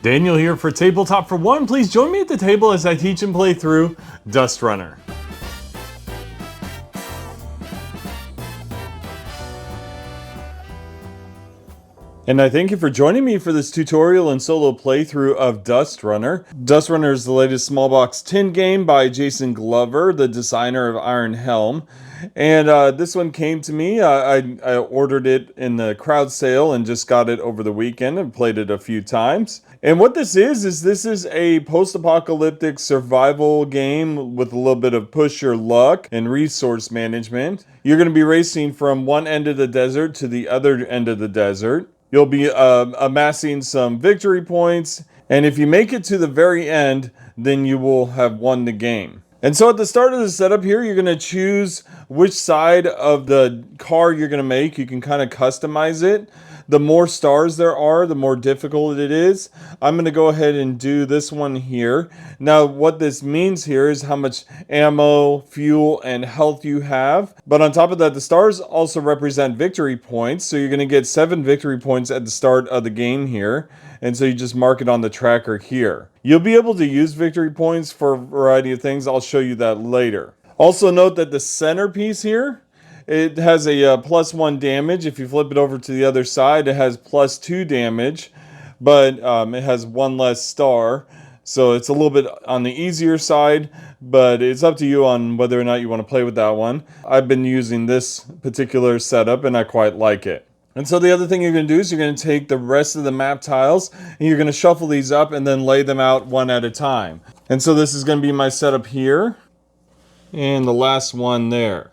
Daniel here for Tabletop for One. Please join me at the table as I teach and play through DustRunner. And I thank you for joining me for this tutorial and solo playthrough of DustRunner. DustRunner is the latest small box tin game by Jason Glover, the designer of Iron Helm. And this one came to me. I ordered it in the crowd sale and just got it over the weekend and played it a few times. And what this is a post-apocalyptic survival game with a little bit of push your luck and resource management. You're going to be racing from one end of the desert to the other end of the desert. You'll be amassing some victory points, and if you make it to the very end, then you will have won the game. And so at the start of the setup here, you're going to choose which side of the car you're going to make. You can kind of customize it. The more stars there are, the more difficult it is. I'm going to go ahead and do this one here. Now, what this means here is how much ammo, fuel, and health you have. But on top of that, the stars also represent victory points. So you're going to get 7 victory points at the start of the game here. And so you just mark it on the tracker here. You'll be able to use victory points for a variety of things. I'll show you that later. Also note that the centerpiece here, it has a +1 damage. If you flip it over to the other side, it has +2 damage, but it has 1 less star. So it's a little bit on the easier side, but it's up to you on whether or not you want to play with that one. I've been using this particular setup and I quite like it. And so the other thing you're going to do is you're going to take the rest of the map tiles and you're going to shuffle these up and then lay them out one at a time. And so this is going to be my setup here and the last one there.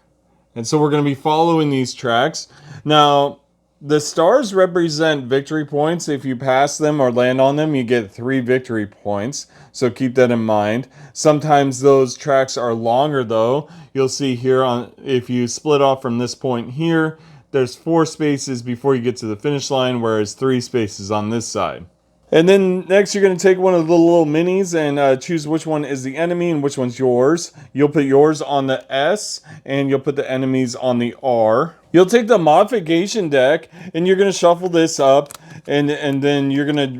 And so we're going to be following these tracks. Now, the stars represent victory points. If you pass them or land on them, you get 3 victory points. So keep that in mind. Sometimes those tracks are longer though. You'll see here if you split off from this point here, there's 4 spaces before you get to the finish line, whereas 3 spaces on this side. And then next you're going to take one of the little minis and choose which one is the enemy and which one's yours. You'll put yours on the S and you'll put the enemies on the R. You'll take the modification deck and you're going to shuffle this up and then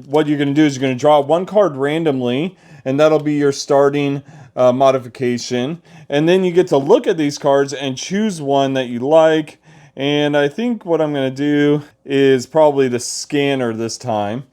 what you're going to do is you're going to draw 1 card randomly and that'll be your starting modification. And then you get to look at these cards and choose one that you like. And I think what I'm going to do is probably the scanner this time.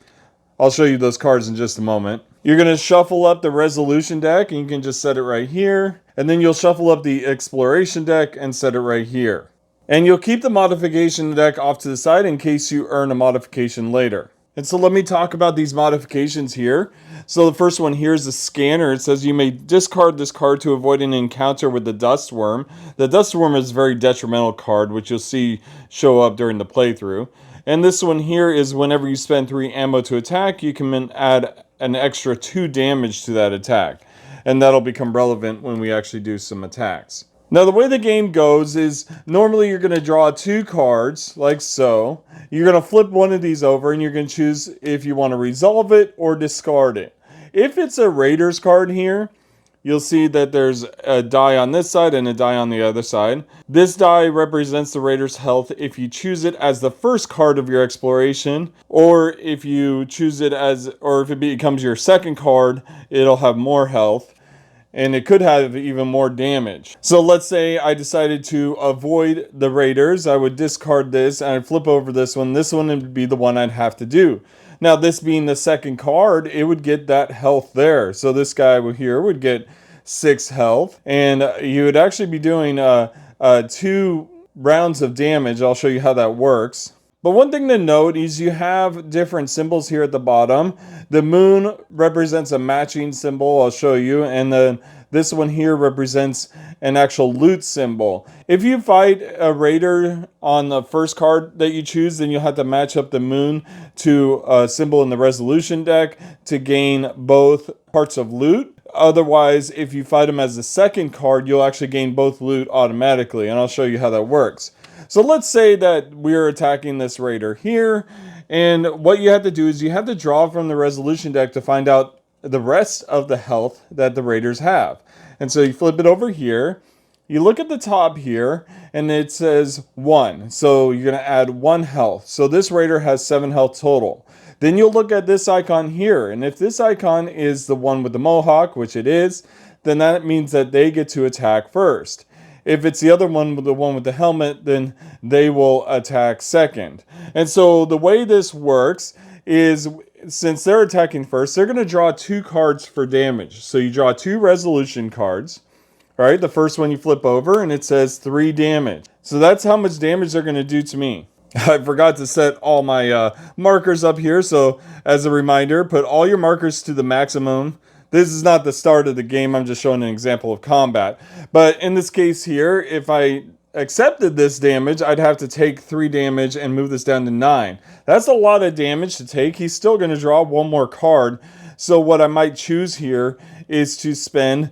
I'll show you those cards in just a moment. You're going to shuffle up the resolution deck and you can just set it right here. And then you'll shuffle up the exploration deck and set it right here. And you'll keep the modification deck off to the side in case you earn a modification later. And so let me talk about these modifications here. So the first one here is the scanner. It says you may discard this card to avoid an encounter with the dust worm. The dust worm is a very detrimental card, which you'll see show up during the playthrough. And this one here is whenever you spend 3 ammo to attack, you can add an extra 2 damage to that attack. And that'll become relevant when we actually do some attacks. Now the way the game goes is normally you're going to draw 2 cards like so. You're going to flip one of these over and you're going to choose if you want to resolve it or discard it. If it's a Raiders card here, you'll see that there's a die on this side and a die on the other side. This die represents the Raiders' health if you choose it as the first card of your exploration, or if you choose it if it becomes your second card, it'll have more health. And it could have even more damage. So let's say I decided to avoid the Raiders. I would discard this and I'd flip over this one. This one would be the one I'd have to do. Now this being the second card, it would get that health there. So this guy here would get 6 health. And you would actually be doing 2 rounds of damage. I'll show you how that works. But one thing to note is you have different symbols here at the bottom. The moon represents a matching symbol, I'll show you, and then this one here represents an actual loot symbol. If you fight a raider on the first card that you choose, then you'll have to match up the moon to a symbol in the resolution deck to gain both parts of loot. Otherwise, if you fight him as the second card, you'll actually gain both loot automatically, and I'll show you how that works. So let's say that we're attacking this raider here, and what you have to do is you have to draw from the resolution deck to find out the rest of the health that the raiders have. And so you flip it over here, you look at the top here and it says 1. So you're going to add 1 health. So this raider has 7 health total. Then you'll look at this icon here, and if this icon is the one with the mohawk, which it is, then that means that they get to attack first. If it's the other one, the one with the helmet, then they will attack second. And so the way this works is, since they're attacking first, they're going to draw 2 cards for damage. So you draw 2 resolution cards. Right, the first one you flip over and it says 3 damage. So that's how much damage they're going to do to me. I forgot to set all my markers up here, so as a reminder, put all your markers to the maximum. This is not the start of the game, I'm just showing an example of combat. But in this case here, if I accepted this damage, I'd have to take 3 damage and move this down to 9. That's a lot of damage to take. He's still going to draw 1 more card. So what I might choose here is to spend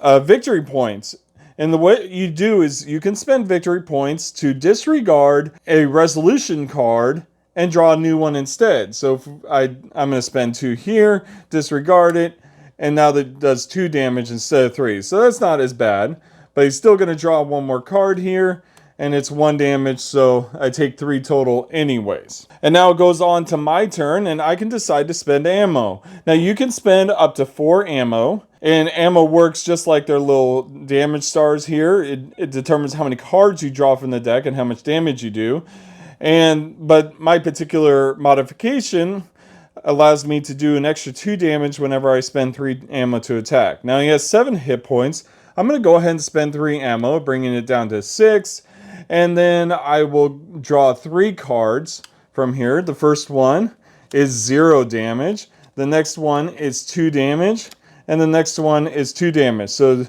victory points. And the way you do is you can spend victory points to disregard a resolution card and draw a new one instead. So if I'm going to spend 2 here, disregard it, and now that does 2 damage instead of 3. So that's not as bad, but he's still going to draw 1 more card here, and it's 1 damage, so I take 3 total anyways. And now it goes on to my turn, and I can decide to spend ammo. Now you can spend up to 4 ammo, and ammo works just like their little damage stars here. It determines how many cards you draw from the deck and how much damage you do. But my particular modification allows me to do an extra 2 damage whenever I spend 3 ammo to attack. Now he has 7 hit points. I'm going to go ahead and spend 3 ammo, bringing it down to 6. And then I will draw 3 cards from here. The first one is 0 damage. The next one is 2 damage. And the next one is 2 damage. So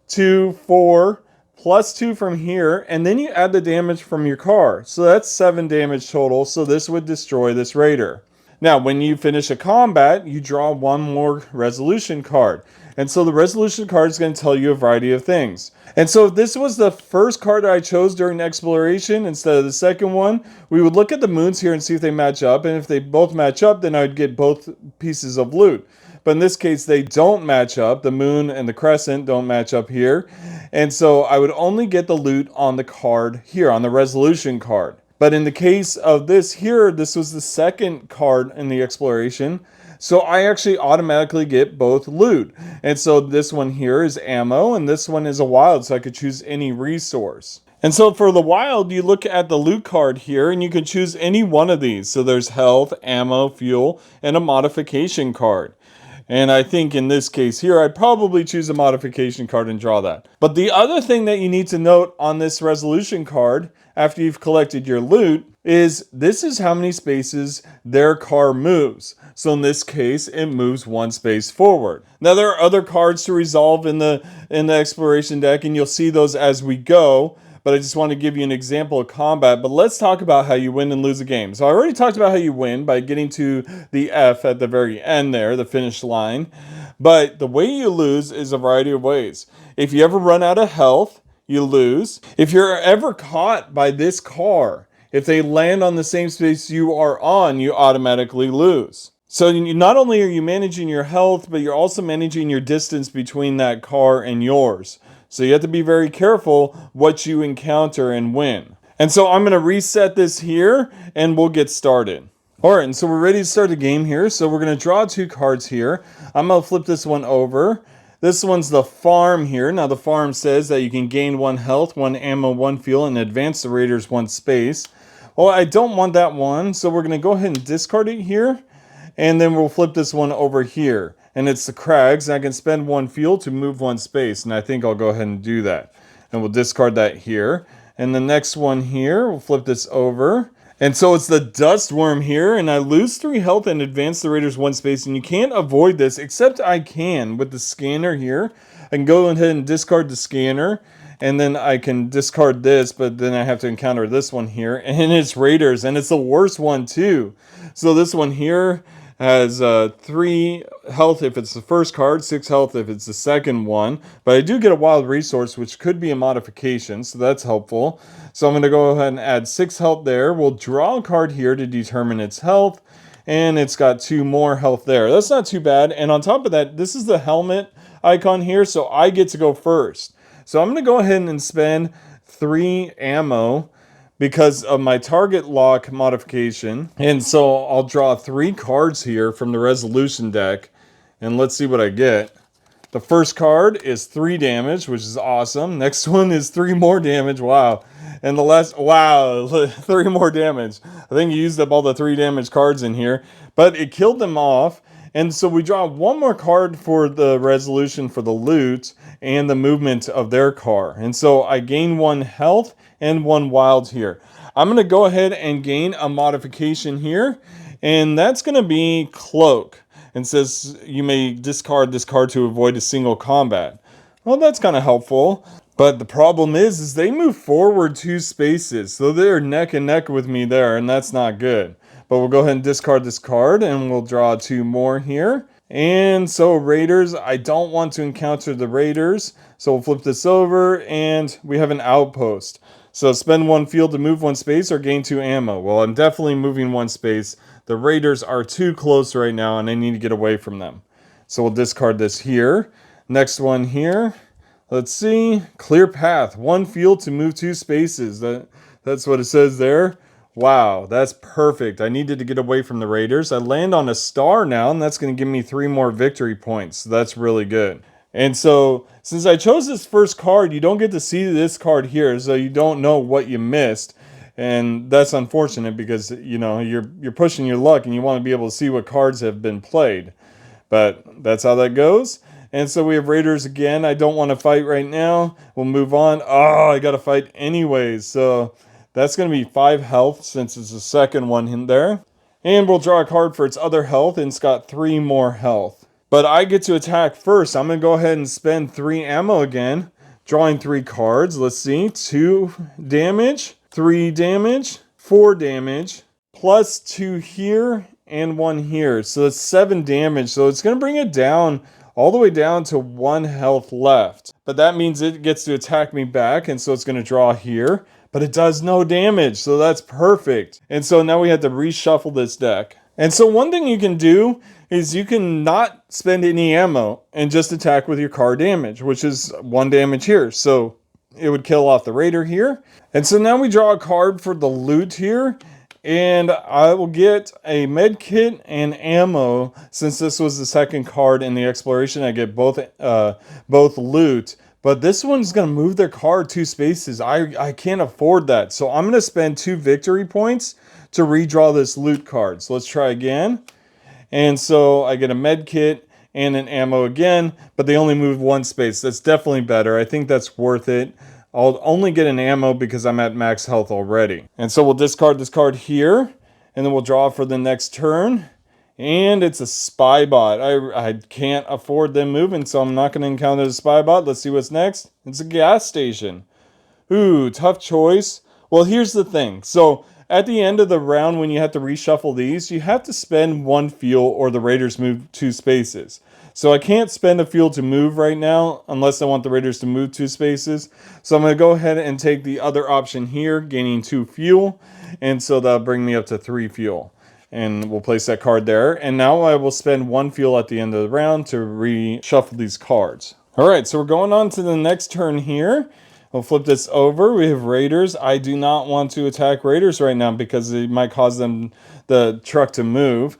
2, 4, plus 2 from here. And then you add the damage from your card. So that's 7 damage total. So this would destroy this raider. Now, when you finish a combat, you draw 1 more resolution card. And so the resolution card is going to tell you a variety of things. And so if this was the first card that I chose during exploration instead of the second one, we would look at the moons here and see if they match up. And if they both match up, then I would get both pieces of loot. But in this case, they don't match up. The moon and the crescent don't match up here. And so I would only get the loot on the card here, on the resolution card. But in the case of this here, this was the second card in the exploration. So I actually automatically get both loot. And so this one here is ammo, and this one is a wild, so I could choose any resource. And so for the wild, you look at the loot card here, and you can choose any one of these. So there's health, ammo, fuel, and a modification card. And I think in this case here, I'd probably choose a modification card and draw that. But the other thing that you need to note on this resolution card, after you've collected your loot, is this is how many spaces their car moves. So in this case, it moves 1 space forward. Now there are other cards to resolve in the exploration deck, and you'll see those as we go. But I just want to give you an example of combat. But let's talk about how you win and lose a game. So I already talked about how you win by getting to the F at the very end there, the finish line. But the way you lose is a variety of ways. If you ever run out of health, you lose. If you're ever caught by this car, if they land on the same space you are on, you automatically lose. So not only are you managing your health, but you're also managing your distance between that car and yours. So you have to be very careful what you encounter and when. And so I'm going to reset this here and we'll get started. Alright, and so we're ready to start the game here. So we're going to draw 2 cards here. I'm going to flip this one over. This one's the farm here. Now the farm says that you can gain 1 health, 1 ammo, 1 fuel, and advance the raiders 1 space. Well, I don't want that one, so we're going to go ahead and discard it here. And then we'll flip this one over here. And it's the crags, and I can spend 1 fuel to move 1 space, and I think I'll go ahead and do that. And we'll discard that here. And the next one here, we'll flip this over. And so it's the dust worm here, and I lose 3 health and advance the raiders 1 space, and you can't avoid this, except I can with the scanner here. I can go ahead and discard the scanner, and then I can discard this, but then I have to encounter this one here, and it's raiders, and it's the worst one too. So this one here has 3 health if it's the first card, 6 health if it's the second one. But I do get a wild resource, which could be a modification, so that's helpful. So I'm going to go ahead and add 6 health there. We'll draw a card here to determine its health, and it's got 2 more health there. That's not too bad. And on top of that, this is the helmet icon here, so I get to go first. So I'm going to go ahead and spend 3 ammo because of my target lock modification. And so I'll draw 3 cards here from the resolution deck, and let's see what I get. The first card is 3 damage, which is awesome. Next one is 3 more damage. Wow. And the last, wow, 3 more damage. I think you used up all the 3 damage cards in here, but it killed them off. And so we draw 1 more card for the resolution for the loot and the movement of their car. And so I gain 1 health and 1 wild here. I'm going to go ahead and gain a modification here, and that's going to be Cloak. And says you may discard this card to avoid a single combat. Well, that's kind of helpful. But the problem is they move forward 2 spaces. So they're neck and neck with me there, and that's not good. But we'll go ahead and discard this card, and we'll draw 2 more here. And so Raiders, I don't want to encounter the Raiders. So we'll flip this over, and we have an outpost. So spend 1 field to move 1 space or gain 2 ammo. Well, I'm definitely moving 1 space. The Raiders are too close right now, and I need to get away from them. So we'll discard this here. Next one here. Let's see. Clear path. 1 field to move 2 spaces. That's what it says there. Wow, that's perfect. I needed to get away from the Raiders. I land on a star now, and that's going to give me 3 more victory points. So that's really good. And so, since I chose this first card, you don't get to see this card here, so you don't know what you missed. And that's unfortunate because, you know, you're pushing your luck and you want to be able to see what cards have been played. But that's how that goes. And so we have Raiders again. I don't want to fight right now. We'll move on. Oh, I got to fight anyways. So that's going to be 5 health since it's the second one in there. And we'll draw a card for its other health, and it's got 3 more health. But I get to attack first. I'm going to go ahead and spend 3 ammo again. Drawing 3 cards. Let's see. 2 damage. 3 damage, 4 damage, plus 2 here and 1 here. So it's 7 damage. So it's going to bring it down all the way down to 1 health left. But that means it gets to attack me back, and so it's going to draw here. But it does no damage, so that's perfect. And so now we have to reshuffle this deck. And so one thing you can do is you can not spend any ammo and just attack with your card damage, which is 1 damage here. So it would kill off the Raider here. And so now we draw a card for the loot here. And I will get a med kit and ammo. Since this was the second card in the exploration, I get both loot. But this one's going to move their card 2 spaces. I can't afford that. So I'm going to spend 2 victory points to redraw this loot card. So let's try again. And so I get a med kit and an ammo again, but they only move 1 space. That's definitely better. I think that's worth it. I'll only get an ammo because I'm at max health already. And so we'll discard this card here, and then we'll draw for the next turn. And it's a spy bot. I can't afford them moving, so I'm not going to encounter the spy bot. Let's see what's next. It's a gas station. Ooh, tough choice. Well, here's the thing. So at the end of the round, when you have to reshuffle these, you have to spend 1 fuel or the Raiders move 2 spaces. So I can't spend a fuel to move right now unless I want the Raiders to move 2 spaces. So I'm going to go ahead and take the other option here, gaining 2 fuel. And so that'll bring me up to 3 fuel. And we'll place that card there. And now I will spend 1 fuel at the end of the round to reshuffle these cards. Alright, so we're going on to the next turn here. We'll flip this over. We have Raiders. I do not want to attack Raiders right now because it might cause the truck to move.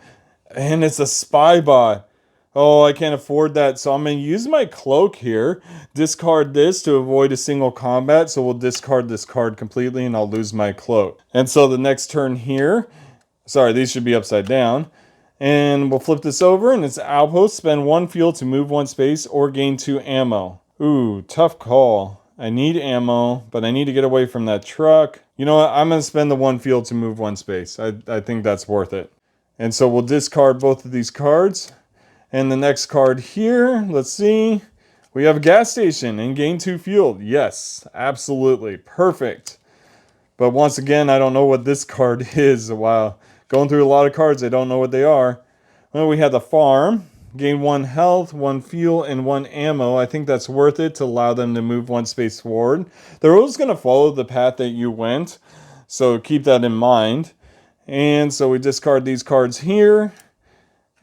And it's a spy bot. Oh, I can't afford that. So I'm going to use my cloak here. Discard this to avoid a single combat. So we'll discard this card completely and I'll lose my cloak. And so the next turn here. Sorry, these should be upside down. And we'll flip this over and it's outpost. Spend 1 fuel to move 1 space or gain 2 ammo. Ooh, tough call. I need ammo, but I need to get away from that truck. You know what? I'm going to spend the 1 fuel to move 1 space. I think that's worth it. And so we'll discard both of these cards. And the next card here, let's see. We have a gas station and gain 2 fuel. Yes, absolutely. Perfect. But once again, I don't know what this card is. Wow. Going through a lot of cards, I don't know what they are. Well, we have the farm. Gain 1 health, 1 fuel, and 1 ammo. I think that's worth it to allow them to move 1 space forward. They're always going to follow the path that you went. So keep that in mind. And so we discard these cards here.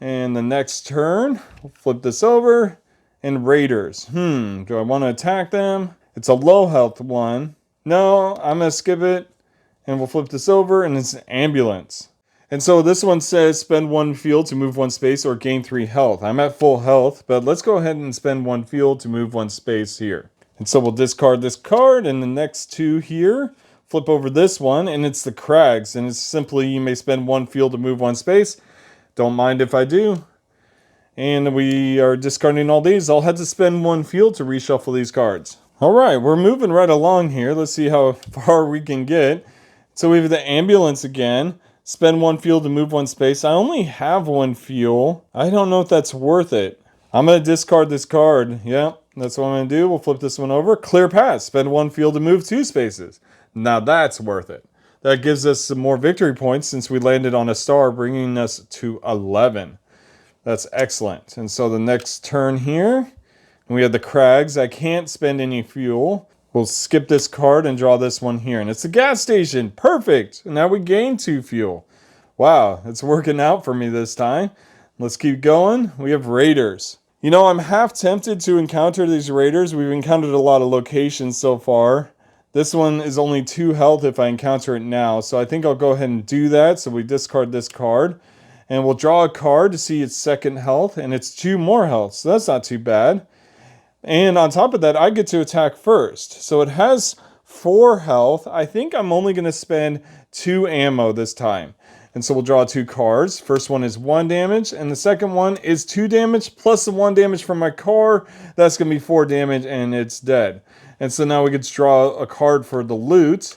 And the next turn, we'll flip this over. And Raiders. Do I want to attack them? It's a low health one. No, I'm going to skip it. And we'll flip this over, and it's an ambulance. And so this one says spend 1 field to move 1 space or gain 3 health. I'm at full health, but let's go ahead and spend 1 field to move 1 space here. And so we'll discard this card, and the next 2 here, flip over this one, and it's the Crags. And it's simply you may spend 1 field to move 1 space. Don't mind if I do. And we are discarding all these. I'll have to spend 1 field to reshuffle these cards. All right, we're moving right along here. Let's see how far we can get. So we have the ambulance again. Spend 1 field to move 1 space. I only have 1 fuel. I don't know if that's worth it. I'm going to discard this card. Yeah, that's what I'm going to do. We'll flip this one over. Clear pass. Spend 1 field to move 2 spaces. Now that's worth it. That gives us some more victory points since we landed on a star, bringing us to 11. That's excellent. And so the next turn here, we have the Crags. I can't spend any fuel. We'll skip this card and draw this one here. And it's a gas station. Perfect. And now we gain 2 fuel. Wow, it's working out for me this time. Let's keep going. We have Raiders. You know, I'm half tempted to encounter these Raiders. We've encountered a lot of locations so far. This one is only 2 health if I encounter it now. So I think I'll go ahead and do that. So we discard this card. And we'll draw a card to see its 2nd health. And it's 2 more health. So that's not too bad. And on top of that, I get to attack first. So it has 4 health. I think I'm only going to spend 2 ammo this time. And so we'll draw 2 cards. First one is 1 damage, and the second one is 2 damage, plus the 1 damage from my car. That's going to be 4 damage, and it's dead. And so now we get to draw a card for the loot.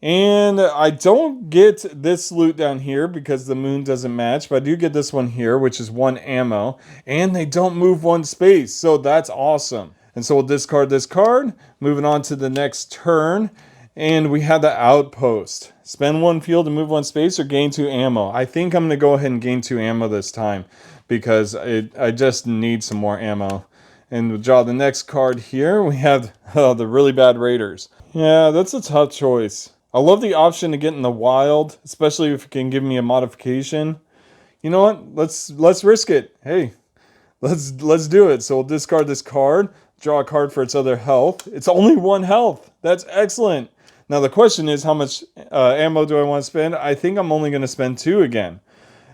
And I don't get this loot down here because the moon doesn't match, but I do get this one here, which is 1 ammo, and they don't move 1 space, so that's awesome. And so we'll discard this card, moving on to the next turn, and we have the Outpost. Spend 1 field to move 1 space or gain 2 ammo. I think I'm going to go ahead and gain 2 ammo this time because I just need some more ammo. And we'll draw the next card here. We have the really bad Raiders. Yeah, that's a tough choice. I love the option to get in the wild, especially if it can give me a modification. You know what? Let's risk it. Hey, let's do it. So we'll discard this card, draw a card for its other health. It's only 1 health. That's excellent. Now the question is, how much ammo do I want to spend? I think I'm only going to spend 2 again.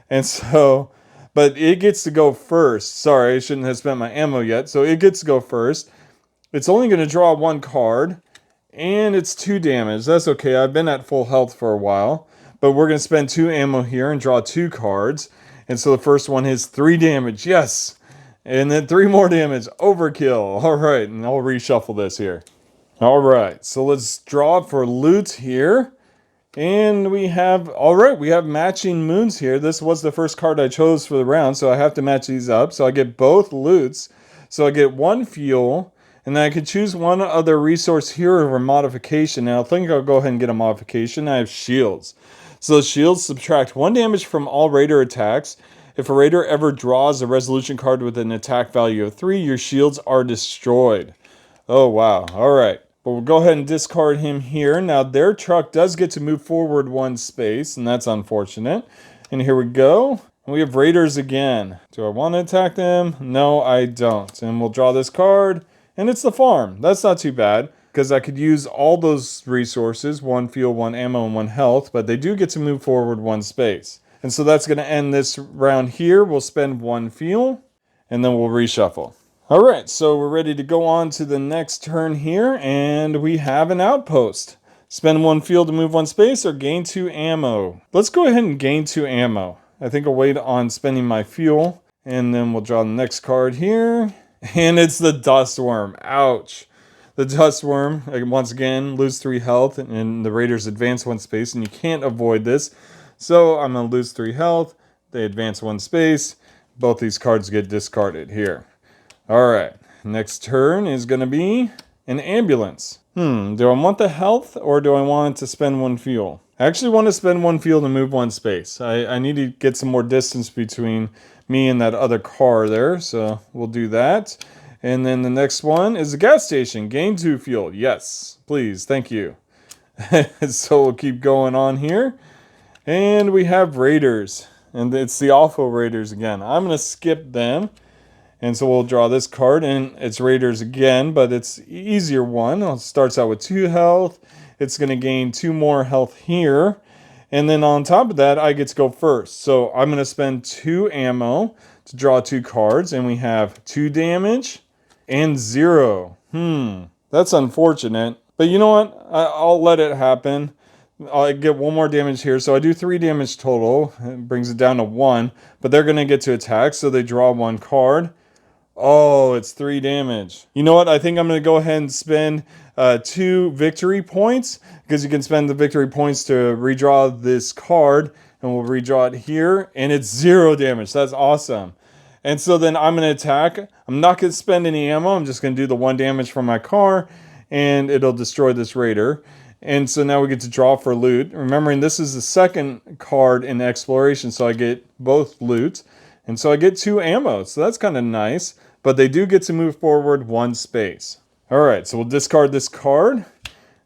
And so, but it gets to go first. Sorry, I shouldn't have spent my ammo yet. So it gets to go first. It's only going to draw 1 card. And it's 2 damage. That's okay. I've been at full health for a while. But we're going to spend 2 ammo here and draw 2 cards. And so the first one is 3 damage. Yes. And then 3 more damage. Overkill. All right. And I'll reshuffle this here. All right. So let's draw for loot here. And we have, all right, we have matching moons here. This was the first card I chose for the round. So I have to match these up. So I get both loots. So I get 1 fuel. And then I could choose one other resource here or modification. Now I think I'll go ahead and get a modification. I have shields. So the shields subtract 1 damage from all raider attacks. If a raider ever draws a resolution card with an attack value of 3, your shields are destroyed. Oh wow. Alright. But we'll go ahead and discard him here. Now their truck does get to move forward 1 space, and that's unfortunate. And here we go. We have raiders again. Do I want to attack them? No, I don't. And we'll draw this card. And it's the farm. That's not too bad, because I could use all those resources, 1 fuel, 1 ammo, and 1 health, but they do get to move forward 1 space. And so that's going to end this round here. We'll spend 1 fuel, and then we'll reshuffle. All right, so we're ready to go on to the next turn here, and we have an outpost. Spend 1 fuel to move 1 space or gain 2 ammo. Let's go ahead and gain 2 ammo. I think I'll wait on spending my fuel, and then we'll draw the next card here. And it's the dust worm. Ouch. The dust worm, once again, lose 3 health, and the raiders advance 1 space, and you can't avoid this. So I'm going to lose 3 health. They advance 1 space. Both these cards get discarded here. Alright, next turn is going to be an ambulance. Do I want the health, or do I want to spend 1 fuel? I actually want to spend 1 fuel to move 1 space. I need to get some more distance between me and that other car there, so we'll do that. And then the next one is a gas station. Gain 2 fuel. Yes, please, thank you. So we'll keep going on here. And we have raiders. And it's the awful raiders again. I'm going to skip them. And so we'll draw this card, and it's Raiders again, but it's easier one. It starts out with 2 health. It's going to gain 2 more health here. And then on top of that, I get to go first. So I'm going to spend 2 ammo to draw 2 cards, and we have 2 damage and 0. That's unfortunate. But you know what? I'll let it happen. I get 1 more damage here, so I do 3 damage total. It brings it down to 1, but they're going to get to attack, so they draw 1 card. Oh, it's 3 damage. You know what? I think I'm going to go ahead and spend 2 victory points, because you can spend the victory points to redraw this card, and we'll redraw it here, and it's 0 damage. That's awesome. And so then I'm going to attack. I'm not going to spend any ammo. I'm just going to do the 1 damage from my car, and it'll destroy this raider. And so now we get to draw for loot. Remembering this is the second card in exploration, so I get both loot. And so I get 2 ammo, so that's kind of nice. But they do get to move forward 1 space. Alright, so we'll discard this card.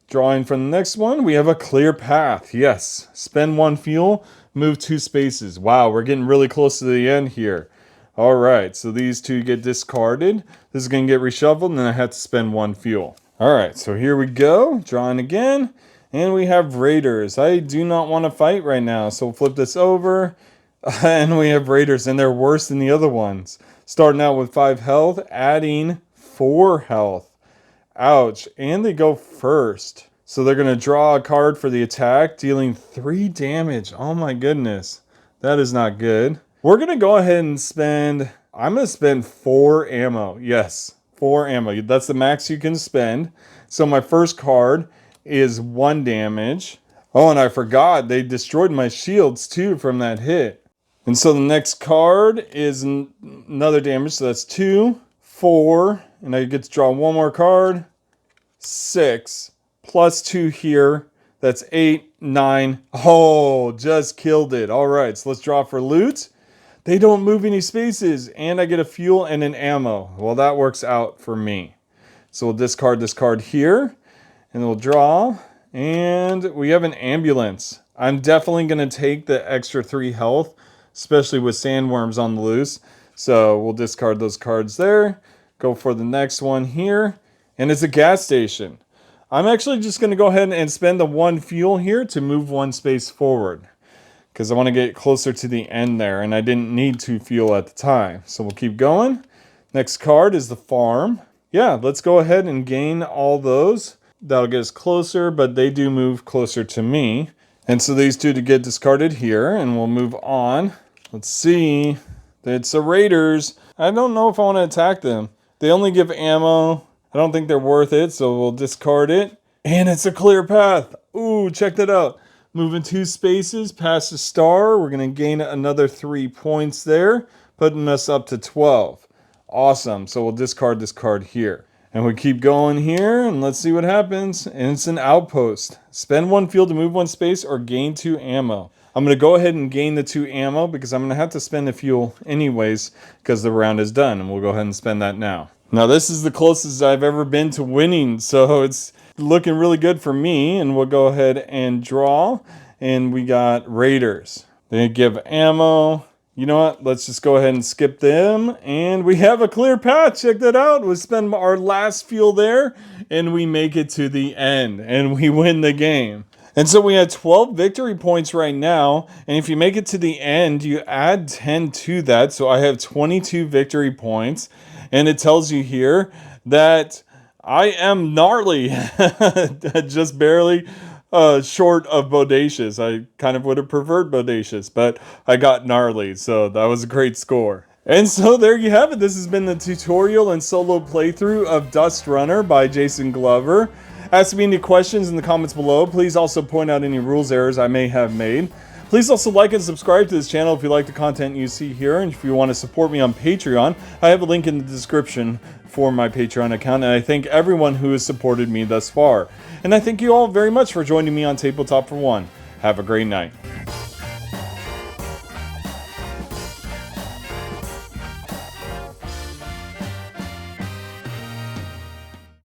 Drawing from the next one, we have a clear path. Yes, spend 1 fuel, move 2 spaces. Wow, we're getting really close to the end here. Alright, so these 2 get discarded. This is going to get reshuffled, and then I have to spend 1 fuel. Alright, so here we go, drawing again, and we have Raiders. I do not want to fight right now, so we'll flip this over, and we have Raiders, and they're worse than the other ones. Starting out with 5 health, adding 4 health. Ouch, and they go first. So they're going to draw a card for the attack, dealing 3 damage. Oh my goodness, that is not good. We're going to go ahead and I'm going to spend 4 ammo, yes. 4 ammo. That's the max you can spend. So my first card is 1 damage. Oh, and I forgot they destroyed my shields too from that hit. And so the next card is another damage. So that's 2, 4, and I get to draw 1 more card. 6 plus 2 here. That's 8, 9. Oh, just killed it. All right, so let's draw for loot. They don't move any spaces, and I get a fuel and an ammo. Well, that works out for me. So we'll discard this card here, and we'll draw, and we have an ambulance. I'm definitely going to take the extra 3 health, especially with sandworms on the loose. So we'll discard those cards there, go for the next one here, and it's a gas station. I'm actually just going to go ahead and spend the 1 fuel here to move 1 space forward, because I want to get closer to the end there, and I didn't need 2 fuel at the time. So we'll keep going. Next card is the farm. Yeah, let's go ahead and gain all those. That'll get us closer, but they do move closer to me. And so these 2 to get discarded here, and we'll move on. Let's see. It's the Raiders. I don't know if I want to attack them. They only give ammo. I don't think they're worth it, so we'll discard it. And it's a clear path. Ooh, check that out. Moving 2 spaces past the star. We're going to gain another 3 points there, putting us up to 12. Awesome. So we'll discard this card here. And we keep going here, and let's see what happens. And it's an outpost. Spend 1 fuel to move 1 space or gain 2 ammo. I'm going to go ahead and gain the 2 ammo because I'm going to have to spend the fuel anyways because the round is done. And we'll go ahead and spend that now. Now this is the closest I've ever been to winning, so it's looking really good for me. And we'll go ahead and draw, and we got Raiders. They give ammo. You know what? Let's just go ahead and skip them, and we have a clear path. Check that out. We spend our last fuel there, and we make it to the end, and we win the game. And so we have 12 victory points right now, and if you make it to the end, you add 10 to that. So I have 22 victory points, and it tells you here that I am gnarly, just barely short of bodacious. I kind of would have preferred bodacious, but I got gnarly, so that was a great score. And so there you have it. This has been the tutorial and solo playthrough of DustRunner by Jason Glover. Ask me any questions in the comments below. Please also point out any rules errors I may have made. Please also like and subscribe to this channel if you like the content you see here, and if you want to support me on Patreon, I have a link in the description for my Patreon account, and I thank everyone who has supported me thus far. And I thank you all very much for joining me on Tabletop for One. Have a great night.